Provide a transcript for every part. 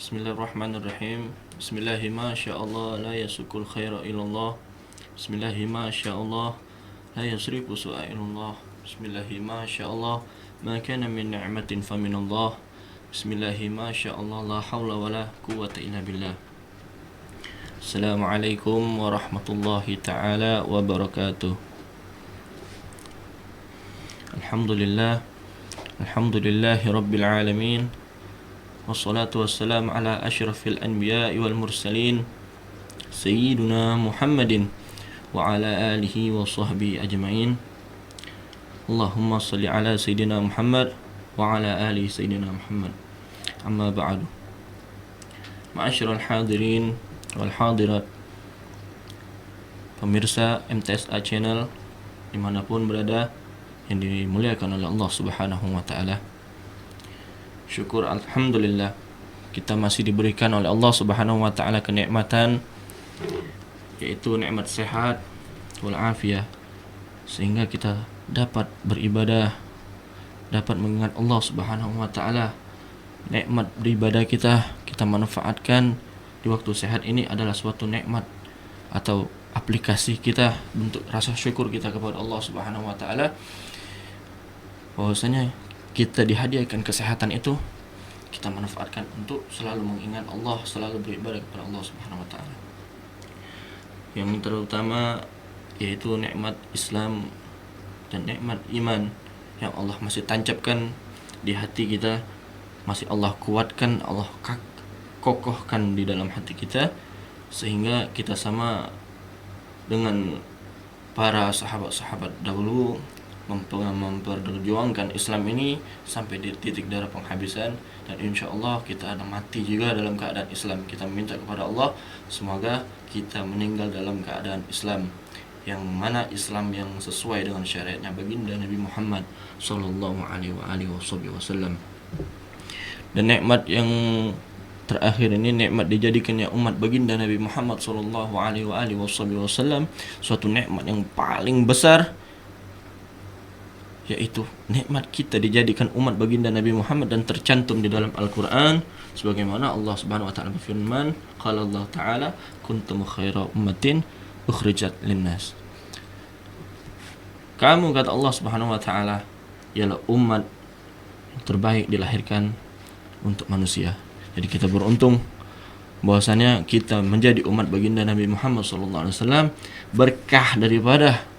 Bismillahirrahmanirrahim. Bismillahi ma sya'allah la yasukul khaira illallah. Bismillahi ma sya'allah la yasrifu su'a illallah. Bismillahi ma sya'allah ma kana min ni'matin faminallah. Bismillahi ma sya'allah la hawla wa la quwwata illa billah. Assalamualaikum warahmatullahi ta'ala wabarakatuh. Alhamdulillah. Alhamdulillahi rabbil alamin. Wassalatu wassalamu ala asyrafil anbiya'i wal mursalin Sayyiduna Muhammadin wa ala alihi wa sahbihi ajma'in. Allahumma salli ala Sayyidina Muhammad wa ala ali Sayyidina Muhammad. Amma ba'du. Ma'asyiral hadirin wal hadirat, pemirsa MTSA Channel dimanapun berada yang dimuliakan oleh Allah Subhanahu wa ta'ala. Syukur alhamdulillah kita masih diberikan oleh Allah Subhanahu wa taala kenikmatan, yaitu nikmat sehat wal afiyah, sehingga kita dapat beribadah, dapat mengingat Allah Subhanahu wa taala. Nikmat beribadah kita manfaatkan di waktu sehat ini adalah suatu nikmat atau aplikasi kita, bentuk rasa syukur kita kepada Allah Subhanahu wa taala, bahwasanya kita dihadiahkan kesehatan itu, kita manfaatkan untuk selalu mengingat Allah, selalu beribadah kepada Allah Subhanahu wa taala. Yang terutama yaitu nikmat Islam dan nikmat iman yang Allah masih tancapkan di hati kita, masih Allah kuatkan, Allah kokohkan di dalam hati kita, sehingga kita sama dengan para sahabat-sahabat dahulu memperjuangkan Islam ini sampai di titik darah penghabisan, dan insya Allah kita ada mati juga dalam keadaan Islam. Kita meminta kepada Allah semoga kita meninggal dalam keadaan Islam, yang mana Islam yang sesuai dengan syariatnya baginda Nabi Muhammad sallallahu alaihi wasallam. Dan nikmat yang terakhir ini, nikmat dijadikannya umat baginda Nabi Muhammad sallallahu alaihi wasallam, suatu nikmat yang paling besar, yaitu nikmat kita dijadikan umat baginda Nabi Muhammad dan tercantum di dalam Al-Quran, sebagaimana Allah Subhanahu wa taala berfirman, qala Allah taala kuntum khaira ummatin ukhrijat linnas. Kamu, kata Allah Subhanahu wa taala, ialah umat yang terbaik dilahirkan untuk manusia. Jadi kita beruntung bahwasanya kita menjadi umat baginda Nabi Muhammad sallallahu alaihi wasallam, berkah daripada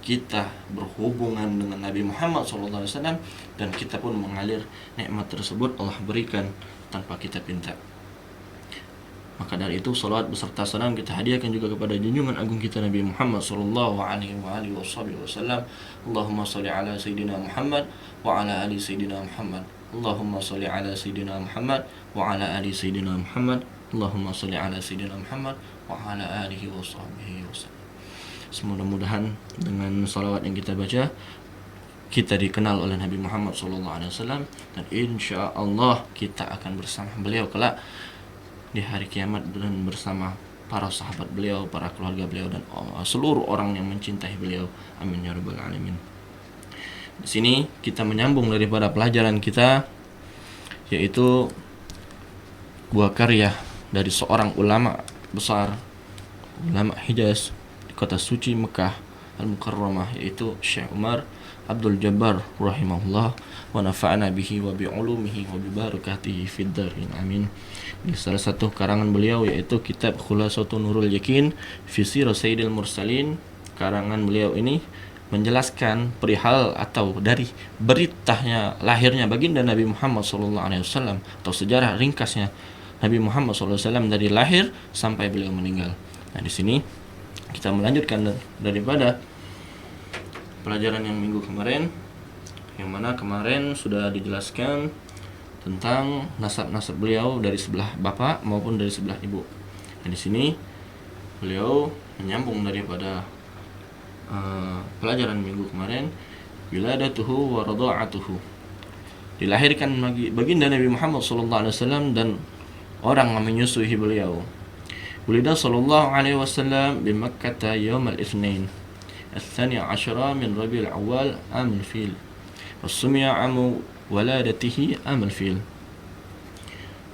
kita berhubungan dengan Nabi Muhammad SAW, dan kita pun mengalir nikmat tersebut Allah berikan tanpa kita pinta. Maka dari itu salawat beserta salam kita hadiahkan juga kepada junjungan agung kita Nabi Muhammad SAW. Allahumma salli ala Sayyidina Muhammad wa ala ali Sayyidina Muhammad. Allahumma salli ala Sayyidina Muhammad wa ala ali Sayyidina Muhammad. Allahumma salli ala Sayyidina Muhammad wa ala alihi wa sahbihi wasallam. Mudah-mudahan dengan salawat yang kita baca, kita dikenal oleh Nabi Muhammad SAW, dan insya Allah kita akan bersama beliau kelak di hari kiamat, dan bersama para sahabat beliau, para keluarga beliau, dan seluruh orang yang mencintai beliau. Amin ya rabbal alamin. Di sini kita menyambung daripada pelajaran kita, yaitu buah karya dari seorang ulama besar, ulama Hijaz, kota suci Mekah Al-Mukarramah, yaitu Syekh Umar Abdul Jabbar rahimahullah, wa nafa'ana bihi wa bi'ulumihi wa bibarakatihi fid darin amin. Di salah satu karangan beliau, yaitu kitab Khulasatun Nurul Yakin fi Sirah Sayyidil Mursalin. Karangan beliau ini menjelaskan perihal atau dari beritanya lahirnya baginda Nabi Muhammad SAW, atau sejarah ringkasnya Nabi Muhammad SAW dari lahir sampai beliau meninggal. Nah, di sini kita melanjutkan daripada pelajaran yang minggu kemarin, yang mana kemarin sudah dijelaskan tentang nasab-nasab beliau dari sebelah bapak maupun dari sebelah ibu. Nah, di sini beliau menyambung daripada pelajaran minggu kemarin, wiladatuhu wa radha'atuhu, dilahirkan baginda Nabi Muhammad SAW dan orang yang menyusui beliau. Ulida sallallahu alaihi wasallam di Makkah yawm al-Itsnain الثاني عشر من ربيع الأول عام الفيل والسمي عام ولادته عام الفيل.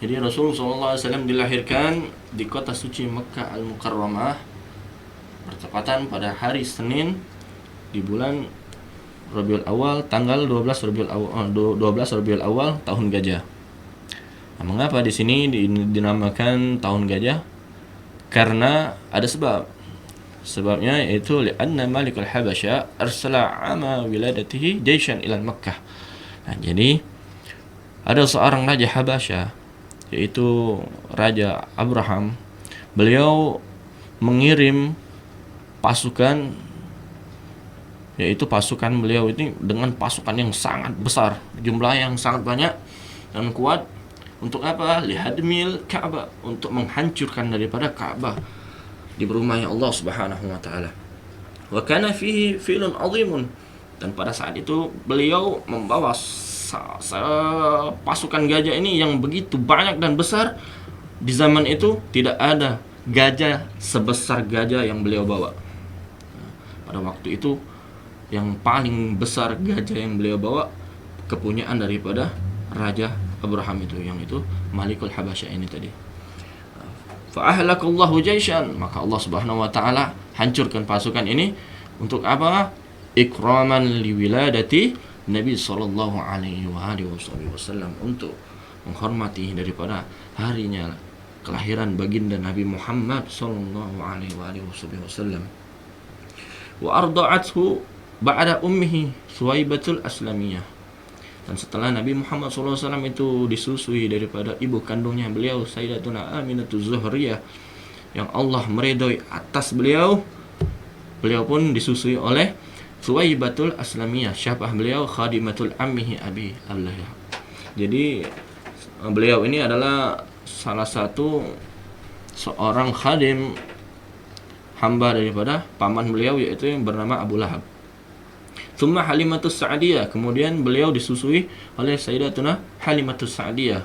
Jadi Rasul SAW dilahirkan di kota suci Mekkah Al-Mukarramah bertepatan pada hari Senin di bulan Rabiul Awal, tanggal 12 Rabiul Awal tahun gajah. Nah, mengapa di sini dinamakan tahun gajah? Karena ada sebab. Sebabnya yaitu li'anna Malikul Habasyah arsala ama wiladatihi jaishan ila Makkah. Nah, jadi ada seorang raja Habasyah yaitu Raja Abraham. Beliau mengirim pasukan, yaitu pasukan beliau ini dengan pasukan yang sangat besar, jumlah yang sangat banyak dan kuat. Untuk apa? Lihadmil Ka'bah, untuk menghancurkan daripada Ka'bah di rumahnya Allah Subhanahu wa taala. Wa kana fihi filun 'azimun, dan pada saat itu beliau membawa pasukan gajah ini yang begitu banyak dan besar. Di zaman itu tidak ada gajah sebesar gajah yang beliau bawa. Pada waktu itu yang paling besar gajah yang beliau bawa kepunyaan daripada Raja Abraham yang itu Malikul Habasyah ini tadi. Fa ahlakallahu jaishan, maka Allah Subhanahu wa taala hancurkan pasukan ini untuk apa? Ikraman liwiladati Nabi sallallahu alaihi wasallam, untuk menghormati daripada harinya kelahiran baginda Nabi Muhammad sallallahu alaihi wasallam. Wa arda'athu ba'da ummihi Suwaibatul Aslamiyah, dan setelah Nabi Muhammad SAW itu disusui daripada ibu kandungnya beliau Sayyidatuna Aminatul Zuhriyah, yang Allah meridhoi atas beliau, beliau pun disusui oleh Suwaibatul Aslamiyah. Siapa beliau? Khadimatul ammihi Abi Abdullah. Jadi beliau ini adalah salah satu seorang khadim, hamba daripada paman beliau, yaitu yang bernama Abu Lahab. Tsumma Halimatus Sa'diyah, kemudian beliau disusui oleh Sayyidatuna Halimatus Sa'diyah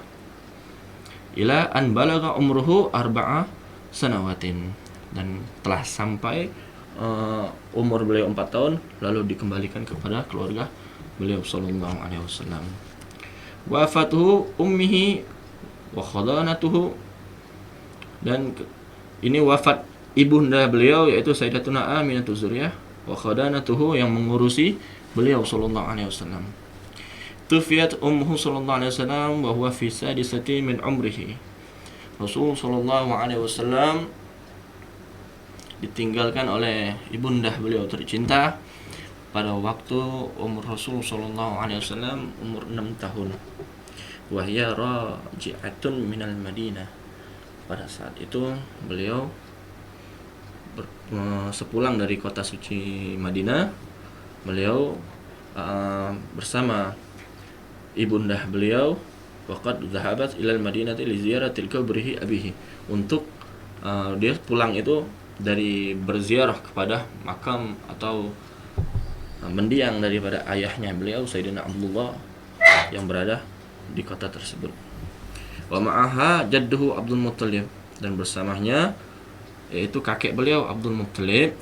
ila an balagha umruhu 4 sanawatin, dan telah sampai umur beliau 4 tahun lalu dikembalikan kepada keluarga beliau sallallahu alaihi wasallam. Wafatuhu ummihi wa khadanatuhu, dan ini wafat ibunda beliau yaitu Sayyidatuna Aminatul Zuhriyah, wa khadanatuhu, yang mengurusi beliau sallallahu alaihi wasallam. Tufiyat ummuhu sallallahu alaihi wasallam wa huwa fi sadisati min umrihi. Rasul sallallahu alaihi wasallam ditinggalkan oleh ibunda beliau tercinta pada waktu umur Rasul sallallahu alaihi wasallam umur 6 tahun. Wa hiya raji'atun minal Madinah. Pada saat itu beliau sepulang dari kota suci Madinah, beliau bersama ibunda beliau waqad dhahabat ilal Madinati li ziyaratil qabrihi abihi, untuk dia pulang itu dari berziarah kepada makam atau mendiang daripada ayahnya beliau Sayyidina Abdullah yang berada di kota tersebut. Wa ma'aha jadduhu Abdul Muttalib, dan bersamanya yaitu kakek beliau Abdul Muttalib.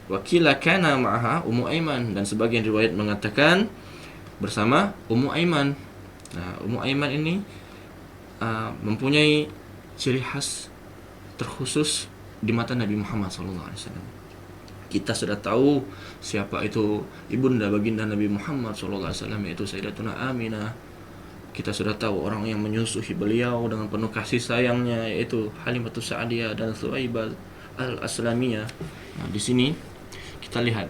Wakila kana ma'aha Ummu Aiman, dan sebagian riwayat mengatakan bersama Ummu Aiman. Nah, Ummu Aiman ini mempunyai ciri khas terkhusus di mata Nabi Muhammad SAW. Kita sudah tahu siapa itu ibunda baginda Nabi Muhammad SAW, yaitu Sayyidatuna Aminah. Kita sudah tahu orang yang menyusui beliau dengan penuh kasih sayangnya, yaitu Halimatus Sa'diyah dan Suwaibah Al-Aslamiyah. Nah, di sini kita lihat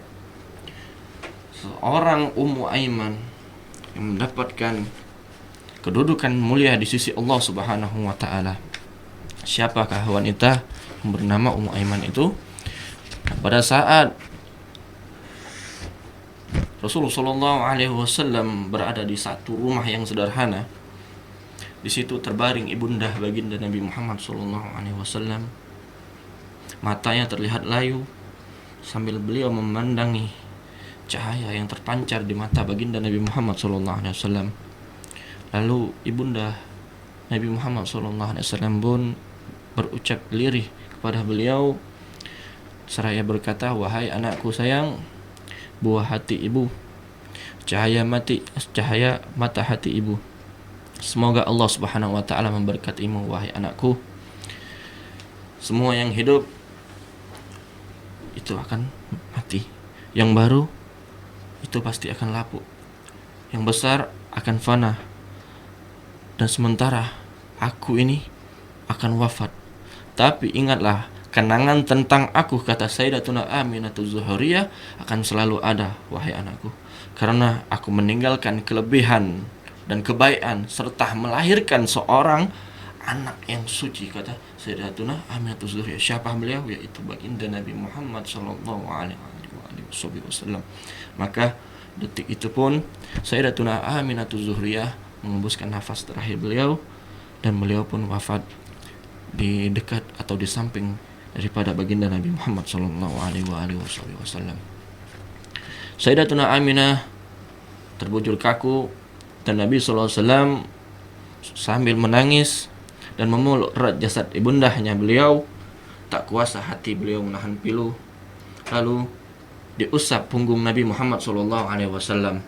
seorang Ummu Aiman yang mendapatkan kedudukan mulia di sisi Allah Subhanahu wa taala. Siapakah wanita yang bernama Ummu Aiman itu? Nah, pada saat Rasulullah sallallahu alaihi wasallam berada di satu rumah yang sederhana, di situ terbaring ibunda baginda Nabi Muhammad sallallahu alaihi wasallam. Matanya terlihat layu sambil beliau memandangi cahaya yang terpancar di mata baginda Nabi Muhammad sallallahu alaihi wasallam. Lalu ibunda Nabi Muhammad sallallahu alaihi wasallam pun berucap lirih kepada beliau seraya berkata, "Wahai anakku sayang, buah hati ibu, cahaya mata hati ibu, Semoga Allah Subhanahu wa taala memberkatimu wahai anakku. Semua yang hidup itu akan mati. Yang baru itu pasti akan lapuk. Yang besar akan fana. Dan sementara aku ini akan wafat. Tapi ingatlah, kenangan tentang aku, kata Sayyidatuna Aminatul Zuhuriyah, akan selalu ada wahai anakku. Karena aku meninggalkan kelebihan dan kebaikan serta melahirkan seorang anak yang suci, kata Sayyidatuna Aminatul Zuhuriyah. Siapa beliau? Yaitu baginda Nabi Muhammad sallallahu alaihi wasallam. Maka detik itu pun Sayyidatuna Aminatul Zuhuriyah mengembuskan nafas terakhir beliau, dan beliau pun wafat di dekat atau di samping daripada baginda Nabi Muhammad sallallahu alaihi wasallam. Sayyidatuna Aminah terbujur kaku, dan Nabi sallallahu alaihi wasallam sambil menangis dan memeluk erat jasad ibundahnya beliau, tak kuasa hati beliau menahan pilu. Lalu diusap punggung Nabi Muhammad sallallahu alaihi wasallam,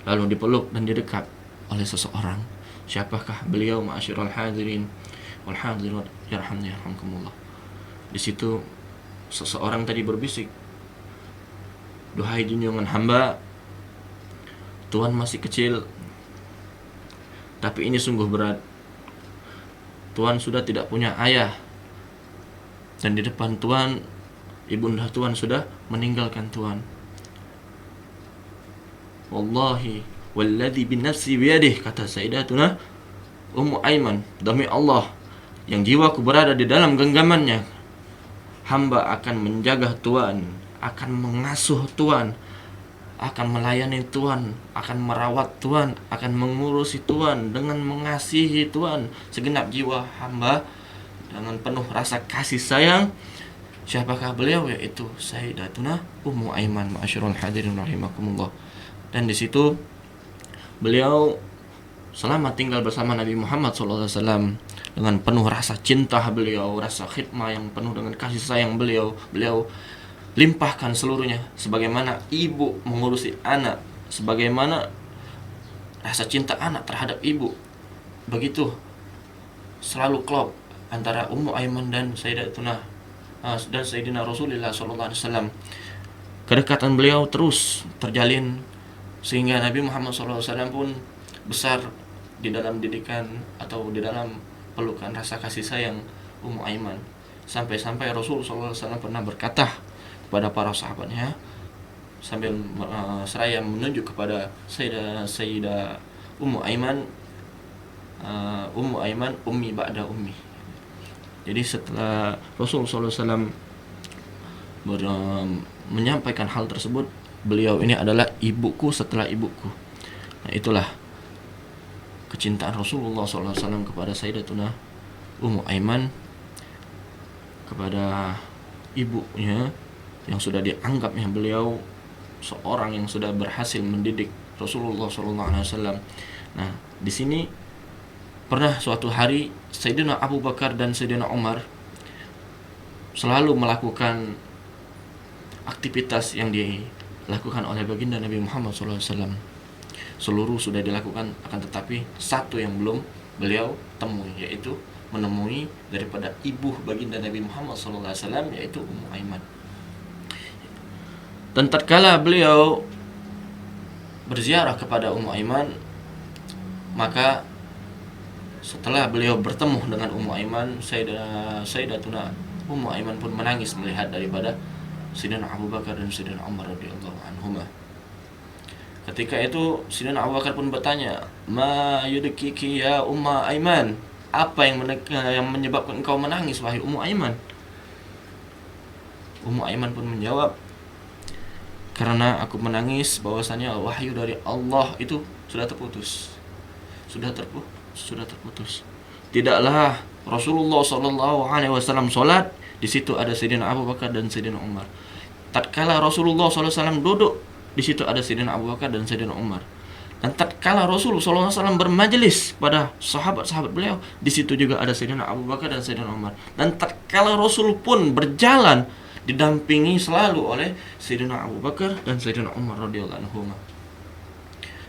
lalu dipeluk dan didekat oleh seseorang. Siapakah beliau, ma'asyiral hadirin wal hadirat yarhamni yarhamkumullah? Di situ seseorang tadi berbisik, "Duhai junjungan hamba, Tuhan masih kecil, tapi ini sungguh berat. Tuhan sudah tidak punya ayah, dan di depan Tuhan, ibunda Tuhan sudah meninggalkan Tuhan. Wallahi walladzi binafsi biyadih," kata Sayyidatuna Ummu Aiman, "demi Allah yang jiwaku berada di dalam genggamannya, hamba akan menjaga Tuhan, akan mengasuh Tuhan, akan melayani Tuhan, akan merawat Tuhan, akan mengurusi Tuhan dengan mengasihi Tuhan segenap jiwa hamba dengan penuh rasa kasih sayang." Siapakah beliau? Yaitu Sayyidatuna Ummu Aiman, ma'asyiral hadirin rahimakumullah. Dan di situ beliau selama tinggal bersama Nabi Muhammad SAW dengan penuh rasa cinta beliau, rasa khidmah yang penuh dengan kasih sayang beliau limpahkan seluruhnya, sebagaimana ibu mengurusi anak, sebagaimana rasa cinta anak terhadap ibu, begitu selalu klop antara Ummu Aiman dan Sayyidina Rasulullah SAW. Kedekatan beliau terus terjalin sehingga Nabi Muhammad SAW pun besar di dalam didikan atau di dalam pelukan rasa kasih sayang Ummu Aiman, sampai-sampai Rasulullah SAW pernah berkata kepada para sahabatnya sambil seraya menunjuk kepada Sayyidah Ummu Aiman, ummi ba'da ummi. Jadi setelah Rasulullah SAW menyampaikan hal tersebut, beliau ini adalah ibuku setelah ibuku. Nah, itulah kecintaan Rasulullah SAW kepada Sayyidatuna Ummu Aiman, kepada ibunya yang sudah dianggapnya beliau seorang yang sudah berhasil mendidik Rasulullah SAW. Nah, di sini pernah suatu hari Sayyidina Abu Bakar dan Sayyidina Umar selalu melakukan aktivitas yang dilakukan oleh baginda Nabi Muhammad SAW. Seluruh sudah dilakukan, akan tetapi satu yang belum beliau temui, yaitu menemui daripada ibu baginda Nabi Muhammad SAW, yaitu Ummu Aiman. Dan tatkala beliau berziarah kepada Ummu Aiman, maka setelah beliau bertemu dengan Ummu Aiman, Sayyidatuna Ummu Aiman pun menangis melihat daripada Sayyidina Abu Bakar dan Sayyidina Umar radhiyallahu anhuma. Ketika itu Sayyidina Abu Bakar pun bertanya, "Ma yudkiki ya Ummu Aiman?" Apa yang menyebabkan engkau menangis wahai Ummu Aiman? Ummu Aiman pun menjawab, "Karena aku menangis bahwasanya wahyu dari Allah itu sudah terputus. Sudah terputus. Tidaklah Rasulullah SAW sholat, di situ ada Sayyidina Abu Bakar dan Sayyidina Umar. Tatkala Rasulullah SAW duduk, di situ ada Sayyidina Abu Bakar dan Sayyidina Umar. Dan tatkala Rasulullah SAW bermajelis pada sahabat-sahabat beliau, di situ juga ada Sayyidina Abu Bakar dan Sayyidina Umar. Dan tatkala Rasul pun berjalan, didampingi selalu oleh Sayyidina Abu Bakar dan Sayyidina Umar radhiyallahu anhuma.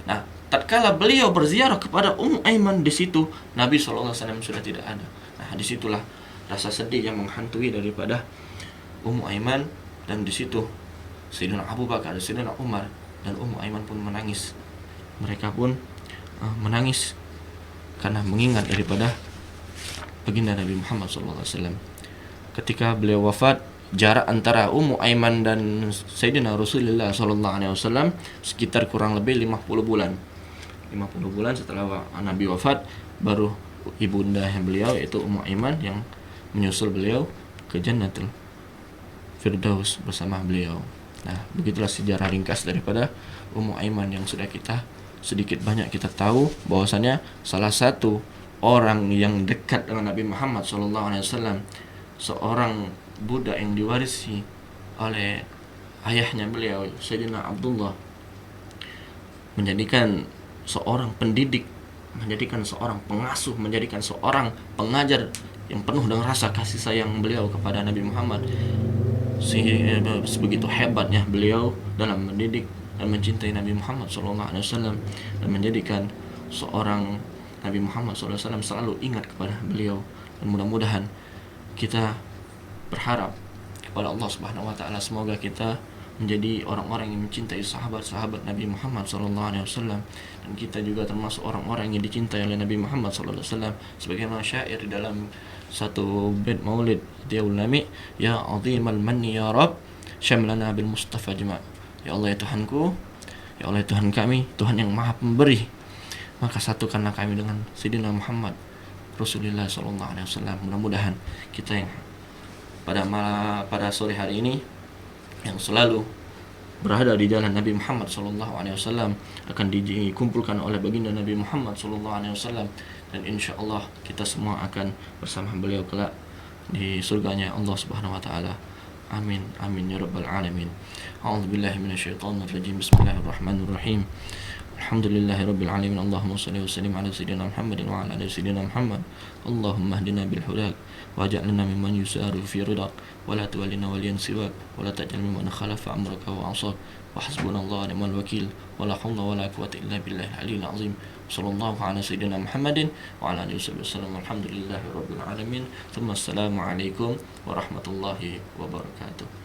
Nah, tatkala beliau berziarah kepada Ummu Aiman, di situ Nabi SAW sudah tidak ada. Nah, disitulah rasa sedih yang menghantui daripada Ummu Aiman, dan di situ Sayyidina Abu Bakar, Sayyidina Umar, dan Ummu Aiman pun menangis. Mereka pun menangis karena mengingat daripada baginda Nabi Muhammad SAW. Ketika beliau wafat, jarak antara Ummu Aiman dan Sayyidina Rasulullah SAW sekitar kurang lebih 50 bulan. 50 bulan setelah Nabi wafat, baru ibunda beliau yaitu Ummu Aiman yang menyusul beliau ke Jannatul Firdaus bersama beliau. Nah, begitulah sejarah ringkas daripada Ummu Aiman yang sudah kita sedikit banyak kita tahu bahwasanya salah satu orang yang dekat dengan Nabi Muhammad SAW, seorang budak yang diwarisi oleh ayahnya beliau Sayyidina Abdullah, menjadikan seorang pendidik, menjadikan seorang pengasuh, menjadikan seorang pengajar yang penuh dengan rasa kasih sayang beliau kepada Nabi Muhammad. Sebegitu hebatnya beliau dalam mendidik dan mencintai Nabi Muhammad SAW, dan menjadikan seorang Nabi Muhammad SAW selalu ingat kepada beliau. Dan mudah-mudahan kita berharap kepada Allah Subhanahu Wa Taala, semoga kita menjadi orang-orang yang mencintai sahabat-sahabat Nabi Muhammad SAW, dan kita juga termasuk orang-orang yang dicintai oleh Nabi Muhammad SAW, sebagaimana syair di dalam satu bait maulid Diaul Nami, ya azimal manni ya Rabb syamlana bil Mustafa jema'. Ya Allah ya Tuhanku, ya Allah ya Tuhan kami, Tuhan yang maha pemberi, maka satukanlah kami dengan Sayyidina Muhammad Rasulullah SAW. Mudah-mudahan kita yang pada sore hari ini yang selalu berada di jalan Nabi Muhammad SAW akan dikumpulkan oleh baginda Nabi Muhammad SAW, dan insya Allah kita semua akan bersama beliau kelak di surganya Allah Subhanahu Wa Taala. Amin amin ya rabbal alamin. A'udzubillahi minasyaitonir rajim. Bismillahirrahmanirrahim. Alhamdulillahirabbil alamin. Allahumma shalli wa sallim ala sayyidina Muhammadin wa ala ali sayyidina Muhammad. Allahumma hdina bil hudak waj'alna mimman yusaru fi ridak wa la tuwallina waliyan siwak wa la taj'al mimman khalafa amraka wa 'asak wa hasbunallahu wa ni'mal wakil wa la haula wa la quwwata illa billahil aliyyil azim. Sallallahu ala sayyidina Muhammadin wa ala alihi wasallam. Alhamdulillahirabbil alamin. Tsumma assalamu alaikum warahmatullahi wabarakatuh.